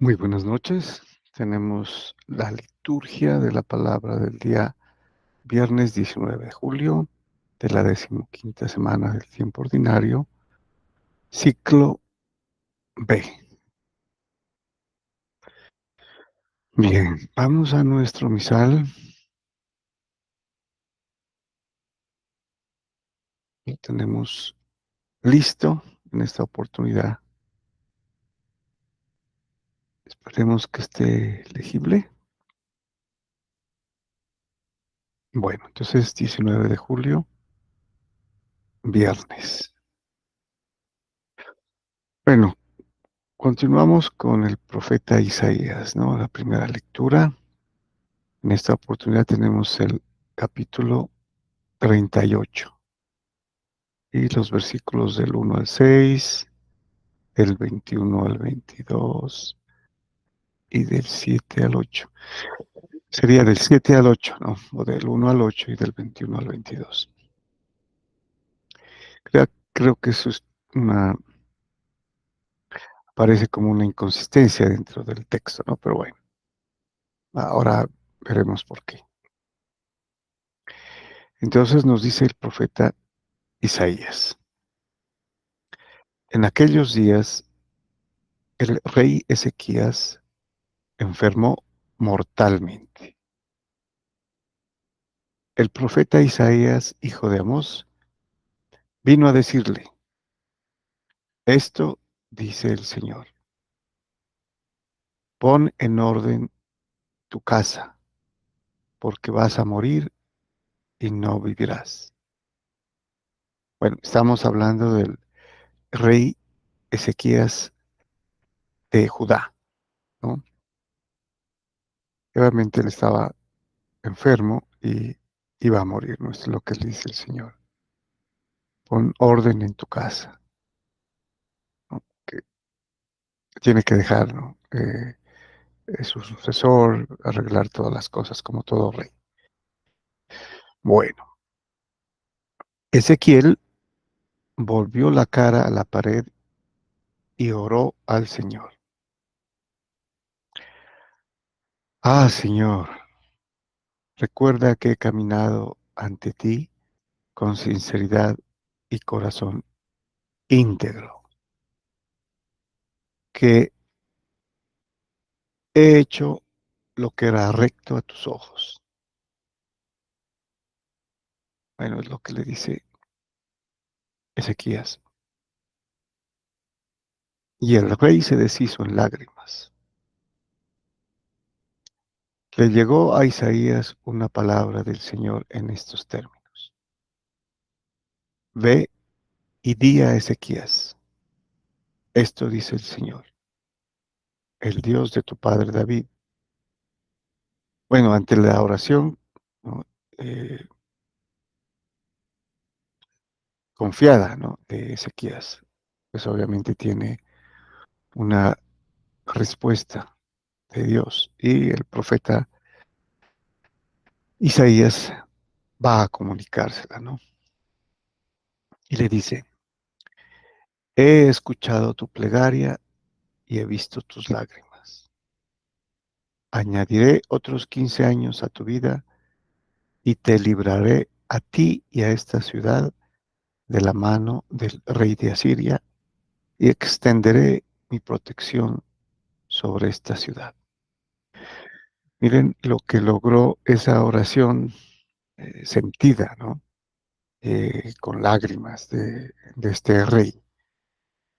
Muy buenas noches. Tenemos la liturgia de la palabra del día viernes 19 de julio de la 15ª semana del tiempo ordinario, ciclo B. Bien, vamos a nuestro misal. Lo tenemos listo en esta oportunidad. Esperemos que esté legible. Bueno, entonces 19 de julio, viernes. Bueno, continuamos con el profeta Isaías, ¿no? La primera lectura. En esta oportunidad tenemos el capítulo 38 y los versículos del 1 al 6, del 21 al 22 y del 7 al 8. Sería del 7 al 8, ¿no? O del 1 al 8 y del 21 al 22. Creo que eso es parece como una inconsistencia dentro del texto, ¿no? Pero bueno, ahora veremos por qué. Entonces nos dice el profeta Isaías: en aquellos días el rey Ezequías enfermó mortalmente. El profeta Isaías, hijo de Amós, vino a decirle: esto dice el Señor, pon en orden tu casa, porque vas a morir y no vivirás. Bueno, estamos hablando del rey Ezequías de Judá, ¿no? Obviamente él estaba enfermo y iba a morir, ¿no? Esto es lo que le dice el Señor. Pon orden en tu casa, ¿no? Que tiene que dejar, ¿no? Su sucesor, arreglar todas las cosas como todo rey. Bueno, Ezequiel volvió la cara a la pared y oró al Señor. Ah, Señor, recuerda que he caminado ante ti con sinceridad y corazón íntegro, que he hecho lo que era recto a tus ojos. Bueno, es lo que le dice Ezequías. Y el rey se deshizo en lágrimas. Le llegó a Isaías una palabra del Señor en estos términos: ve y di a Ezequías, esto dice el Señor, el Dios de tu padre David. Bueno, ante la oración, ¿no? eh, confiada, ¿no? De Ezequías, pues obviamente tiene una respuesta de Dios, y el profeta Isaías va a comunicársela, ¿no? Y le dice: he escuchado tu plegaria y he visto tus lágrimas. Añadiré otros 15 años a tu vida y te libraré a ti y a esta ciudad de la mano del rey de Asiria, y extenderé mi protección sobre esta ciudad. Miren lo que logró esa oración sentida, ¿no? Con lágrimas de este rey,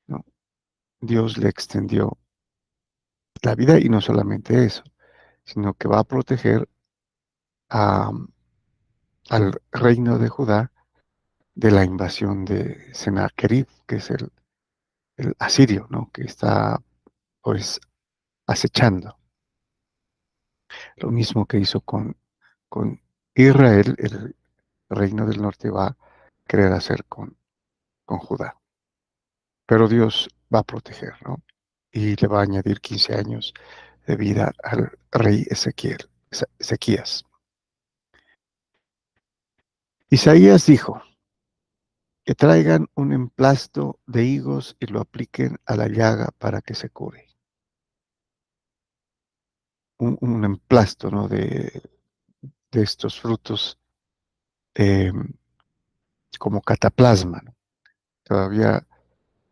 ¿no? Dios le extendió la vida, y no solamente eso, sino que va a proteger a, al reino de Judá de la invasión de Sennacherib, que es el asirio, ¿no? Que está, pues, acechando. Lo mismo que hizo con Israel, el reino del norte va a querer hacer con Judá. Pero Dios va a proteger, ¿no? Y le va a añadir 15 años de vida al rey Ezequías. Isaías dijo: que traigan un emplasto de higos y lo apliquen a la llaga para que se cure. un emplasto, ¿no? De estos frutos eh, como cataplasma, ¿no? Todavía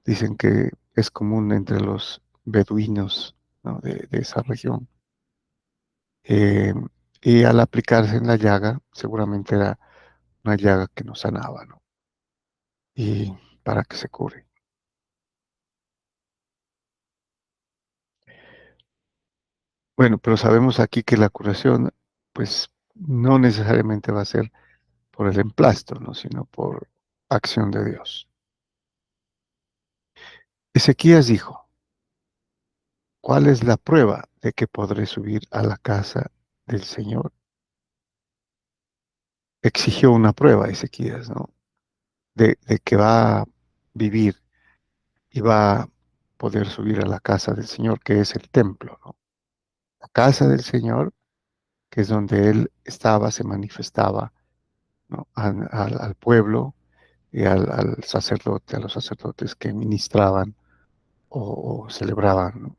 dicen que es común entre los beduinos, ¿no? De esa región. Eh, y al aplicarse en la llaga, seguramente era una llaga que no sanaba, ¿no? Y para que se cure. Bueno, pero sabemos aquí que la curación, pues, no necesariamente va a ser por el emplasto, ¿no? Sino por acción de Dios. Ezequías dijo: ¿cuál es la prueba de que podré subir a la casa del Señor? Exigió una prueba Ezequías, ¿no? De que va a vivir y va a poder subir a la casa del Señor, que es el templo, ¿no? La casa del Señor, que es donde Él estaba, se manifestaba, ¿no? Al pueblo y al sacerdote, a los sacerdotes que ministraban o celebraban, ¿no?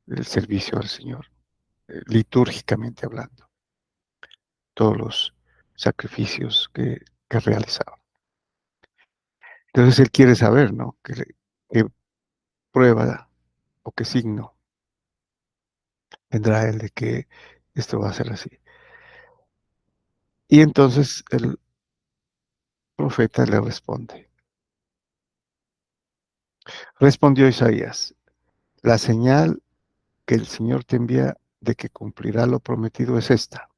El servicio al Señor, litúrgicamente hablando, todos los sacrificios que realizaban. Entonces Él quiere saber, ¿no? ¿Qué prueba o qué signo vendrá Él de que esto va a ser así? Y entonces el profeta le responde. Respondió Isaías: la señal que el Señor te envía de que cumplirá lo prometido es esta: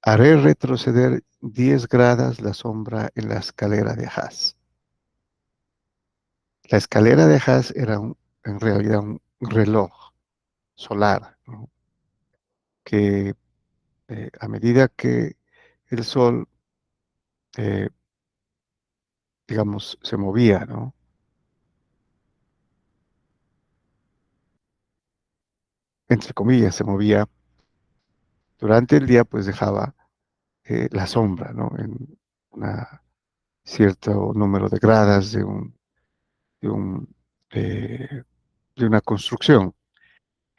haré retroceder 10 gradas la sombra en la escalera de Ahaz. La escalera de Ahaz era en realidad un reloj solar, ¿no? Que a medida que el sol, eh, digamos, se movía, ¿no? Entre comillas, se movía durante el día, pues dejaba la sombra, ¿no? En una cierto número de gradas de un, eh, de una construcción.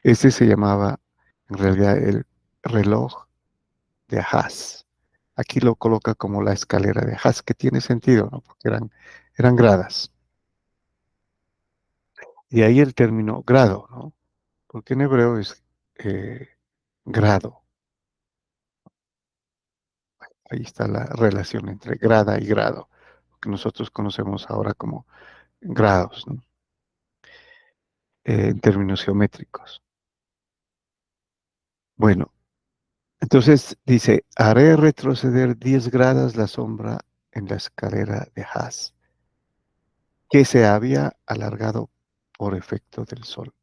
Este se llamaba en realidad el reloj de Ahaz. Aquí lo coloca como la escalera de Ahaz, que tiene sentido, ¿no? Porque eran gradas. Y ahí el término grado, ¿no? Porque en hebreo es grado. Ahí está la relación entre grada y grado, que nosotros conocemos ahora como grados, ¿no? En términos geométricos. Bueno, entonces dice: haré retroceder 10 gradas la sombra en la escalera de Haz, que se había alargado por efecto del sol.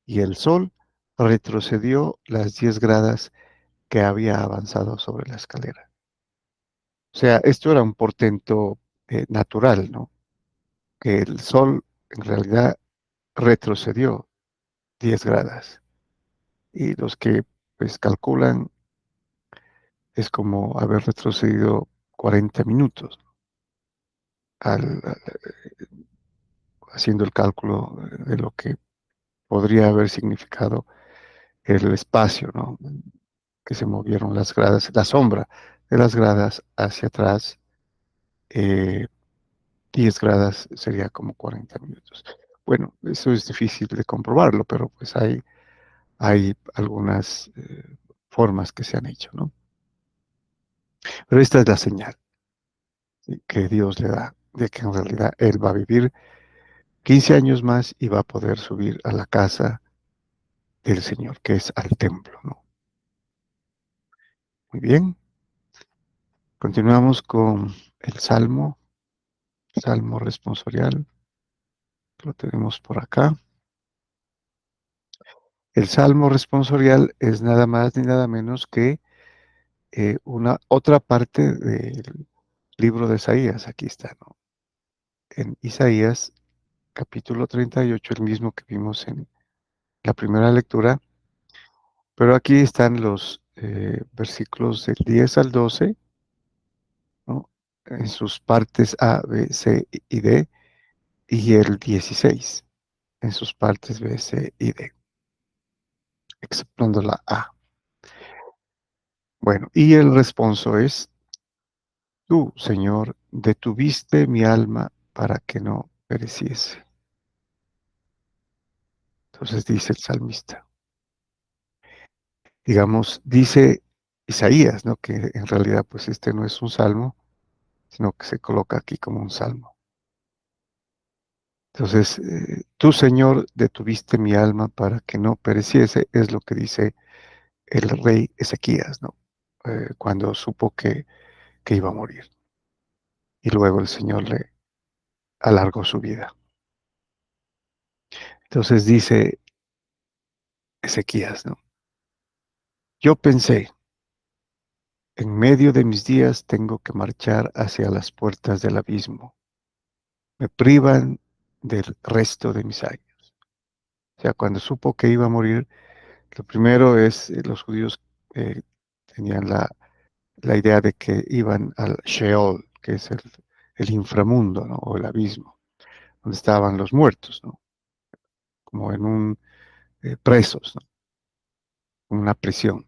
Y el sol retrocedió las 10 gradas que había avanzado sobre la escalera. O sea, esto era un portento natural, ¿no? Que el sol en realidad retrocedió 10 gradas. Y los que pues calculan es como haber retrocedido 40 minutos haciendo el cálculo de lo que podría haber significado el espacio, ¿no? Que se movieron las gradas, la sombra de las gradas hacia atrás, eh, 10 gradas sería como 40 minutos. Bueno, eso es difícil de comprobarlo, pero pues hay algunas formas que se han hecho, ¿no? Pero esta es la señal, ¿sí? Que Dios le da de que en realidad Él va a vivir 15 años más y va a poder subir a la casa del Señor, que es al templo, ¿no? Muy bien, continuamos con el Salmo responsorial, lo tenemos por acá. El Salmo responsorial es nada más ni nada menos que una otra parte del libro de Isaías. Aquí está, ¿no? En Isaías capítulo 38, el mismo que vimos en la primera lectura, pero aquí están los versículos del 10 al 12, ¿no? En sus partes A, B, C y D, y el 16 en sus partes B, C y D. exceptuando la A. Bueno, y el responso es, tú, Señor, detuviste mi alma para que no pereciese. Entonces dice el salmista. Digamos, dice Isaías, ¿no? Que en realidad, pues este no es un salmo, sino que se coloca aquí como un salmo. Entonces, tú, Señor, detuviste mi alma para que no pereciese, es lo que dice el rey Ezequías, ¿no? Cuando supo que iba a morir. Y luego el Señor le alargó su vida. Entonces dice Ezequías, ¿no? Yo pensé, en medio de mis días tengo que marchar hacia las puertas del abismo. Me privan del resto de mis años. O sea, cuando supo que iba a morir, lo primero es, los judíos eh, tenían la idea de que iban al Sheol, que es el inframundo, ¿no? O el abismo, donde estaban los muertos, ¿no? Como en un presos, ¿no? Una prisión.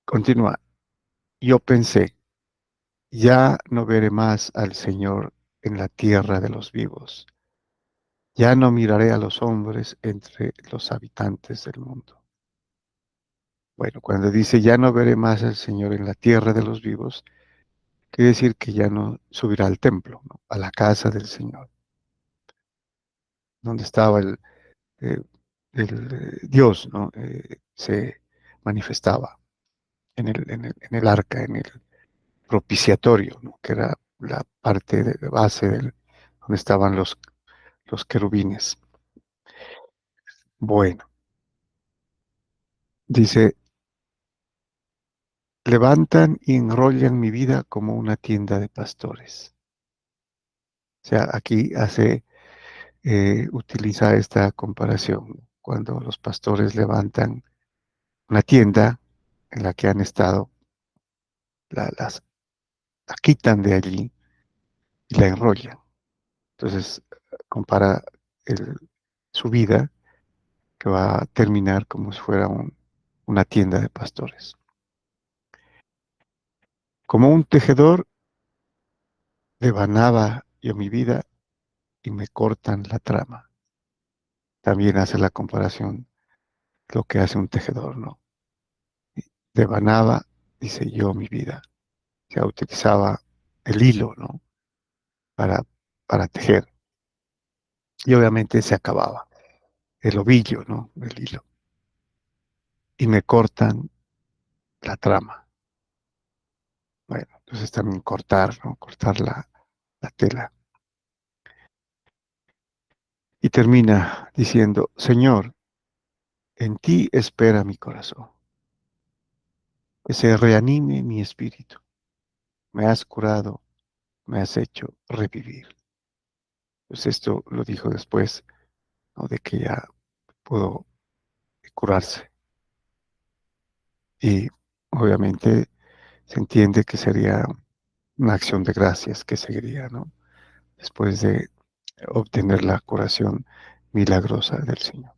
Continúa. Yo pensé, ya no veré más al Señor en la tierra de los vivos. Ya no miraré a los hombres entre los habitantes del mundo. Bueno, cuando dice ya no veré más al Señor en la tierra de los vivos, quiere decir que ya no subirá al templo, ¿no? A la casa del Señor, donde estaba eh, Dios, ¿no? Se manifestaba en el arca, en el propiciatorio, ¿no? Que era la parte de base donde estaban los querubines. Bueno, dice, levantan y enrollan mi vida como una tienda de pastores. O sea, aquí utiliza esta comparación, cuando los pastores levantan una tienda en la que han estado, las la quitan de allí y la enrollan. Entonces, compara el- su vida, que va a terminar como si fuera una tienda de pastores. Como un tejedor, devanaba yo mi vida y me cortan la trama. También hace la comparación lo que hace un tejedor, ¿no? Devanaba, dice yo, mi vida. Se utilizaba el hilo, ¿no? Para, para tejer. Y obviamente se acababa el ovillo, ¿no? El hilo. Y me cortan la trama. Bueno, entonces también cortar, ¿no? Cortar la tela. Y termina diciendo, Señor, en ti espera mi corazón, que se reanime mi espíritu. Me has curado, me has hecho revivir. Pues esto lo dijo después, ¿no? De que ya pudo curarse. Y obviamente se entiende que sería una acción de gracias que seguiría, ¿no? Después de obtener la curación milagrosa del Señor.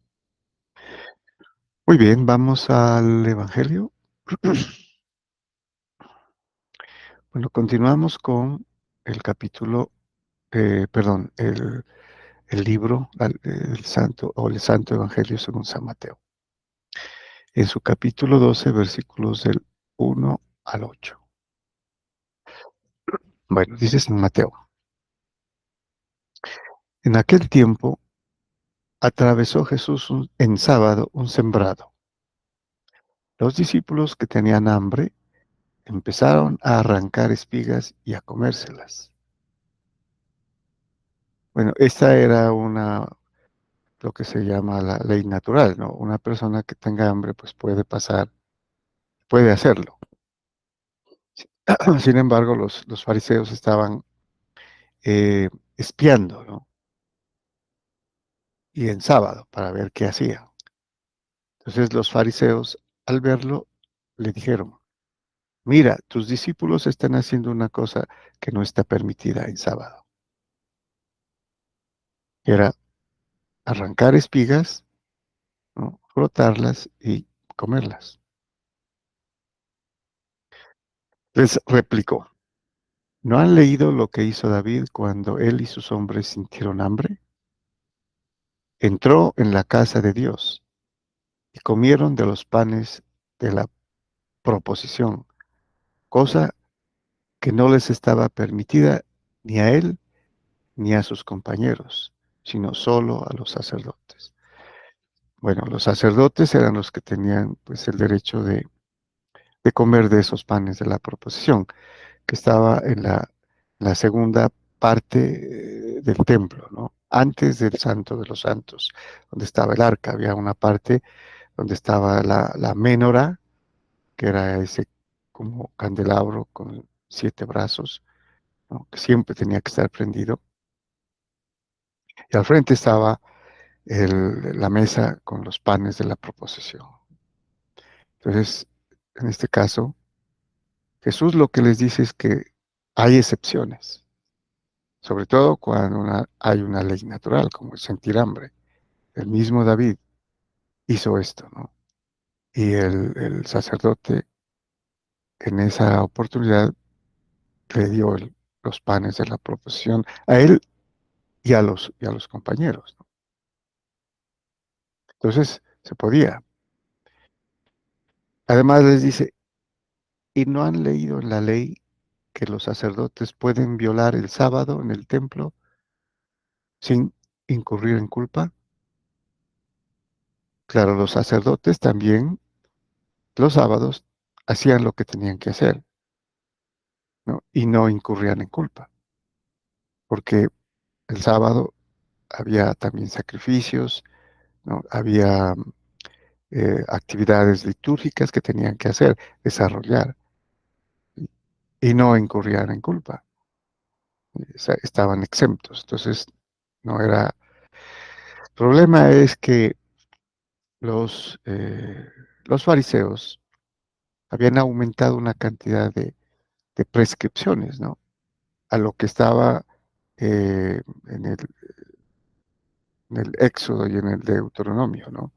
Muy bien, vamos al Evangelio. Bueno, continuamos con el capítulo, perdón, el libro, el santo o el Santo Evangelio según San Mateo. En su capítulo 12, versículos del 1 al 8. Bueno, dice San Mateo, en aquel tiempo atravesó Jesús en sábado un sembrado. Los discípulos que tenían hambre empezaron a arrancar espigas y a comérselas. Bueno, esta era lo que se llama la ley natural, ¿no? Una persona que tenga hambre, pues puede hacerlo. Sin embargo, los fariseos estaban eh, espiando, ¿no? Y en sábado, para ver qué hacía. Entonces los fariseos, al verlo, le dijeron, mira, tus discípulos están haciendo una cosa que no está permitida en sábado. Era arrancar espigas frotarlas y comerlas. Les replicó, ¿no han leído lo que hizo David cuando él y sus hombres sintieron hambre? Entró en la casa de Dios y comieron de los panes de la proposición, cosa que no les estaba permitida ni a él ni a sus compañeros, sino solo a los sacerdotes. Bueno, los sacerdotes eran los que tenían pues el derecho de comer de esos panes de la proposición, que estaba en la segunda parte del templo, ¿no? Antes del Santo de los Santos, donde estaba el arca, había una parte donde estaba la ménora, que era ese como candelabro con 7 brazos, ¿no? Que siempre tenía que estar prendido. Y al frente estaba la mesa con los panes de la proposición. Entonces, en este caso, Jesús lo que les dice es que hay excepciones, sobre todo cuando hay una ley natural, como el sentir hambre. El mismo David hizo esto, ¿no? Y el sacerdote en esa oportunidad le dio los panes de la proposición a él y a los compañeros, ¿no? Entonces, se podía. Además les dice, ¿y no han leído en la ley que los sacerdotes pueden violar el sábado en el templo sin incurrir en culpa? Claro, los sacerdotes también los sábados hacían lo que tenían que hacer, ¿no? Y no incurrían en culpa, porque el sábado había también sacrificios, ¿no? Había actividades litúrgicas que tenían que hacer, desarrollar, y, y no incurrían en culpa, o sea, estaban exentos. Entonces, no era. El problema es que los, eh, los fariseos habían aumentado una cantidad de prescripciones, ¿no? A lo que estaba en el Éxodo y en el Deuteronomio, ¿no?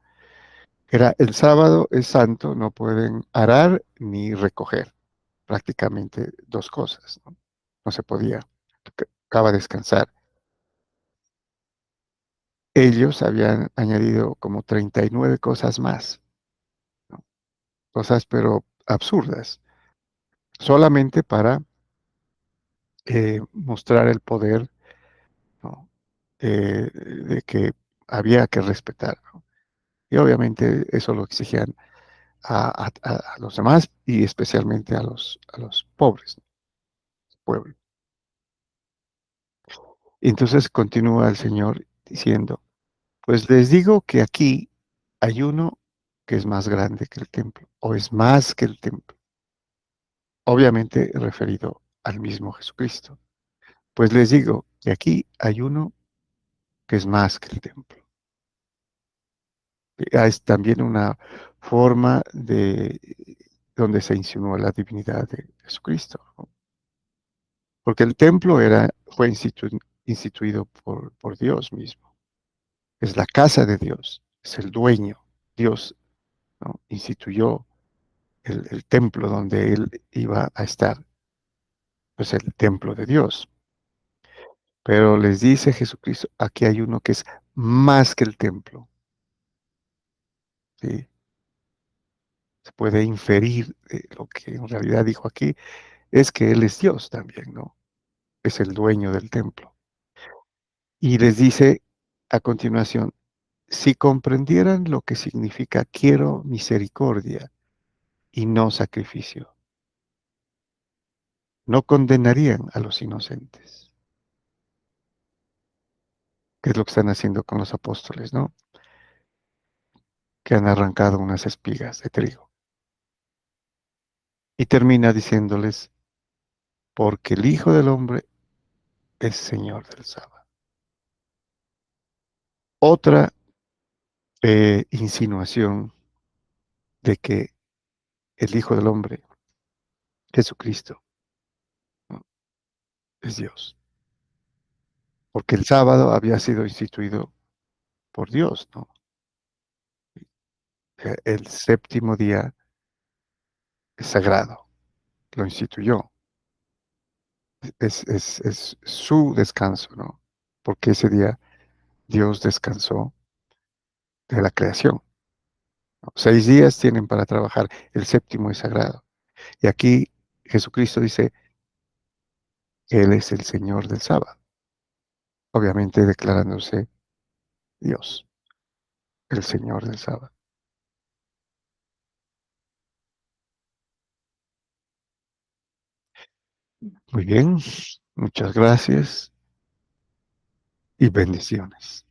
Era el sábado es santo, no pueden arar ni recoger, prácticamente dos cosas, ¿no? No se podía, acaba de descansar. Ellos habían añadido como 39 cosas más, ¿no? Cosas pero absurdas, solamente para mostrar el poder, ¿no? De que había que respetar, ¿no? Y obviamente eso lo exigían a los demás y especialmente a los pobres, ¿no? Pueblo. Y entonces continúa el Señor diciendo, pues les digo que aquí hay uno que es más grande que el templo, o es más que el templo, obviamente referido al mismo Jesucristo. Pues les digo que aquí hay uno que es más que el templo. Es también una forma de donde se insinuó la divinidad de Jesucristo, ¿no? Porque el templo fue instituido por Dios mismo. Es la casa de Dios, es el dueño. Dios, ¿no? Instituyó el templo donde él iba a estar, pues el templo de Dios. Pero les dice Jesucristo, aquí hay uno que es más que el templo, ¿sí? Se puede inferir lo que en realidad dijo aquí, es que Él es Dios también, ¿no? Es el dueño del templo. Y les dice a continuación, si comprendieran lo que significa quiero misericordia y no sacrificio, no condenarían a los inocentes, que es lo que están haciendo con los apóstoles, ¿no? Que han arrancado unas espigas de trigo. Y termina diciéndoles, porque el Hijo del Hombre es Señor del sábado. Otra insinuación de que el Hijo del Hombre, Jesucristo, ¿no? Es Dios, porque el sábado había sido instituido por Dios, ¿no? que el séptimo día es sagrado, lo instituyó, es su descanso, ¿no? Porque ese día Dios descansó de la creación, ¿no? 6 días tienen para trabajar, el séptimo es sagrado. Y aquí Jesucristo dice, Él es el Señor del sábado, obviamente declarándose Dios, el Señor del sábado. Muy bien, muchas gracias y bendiciones.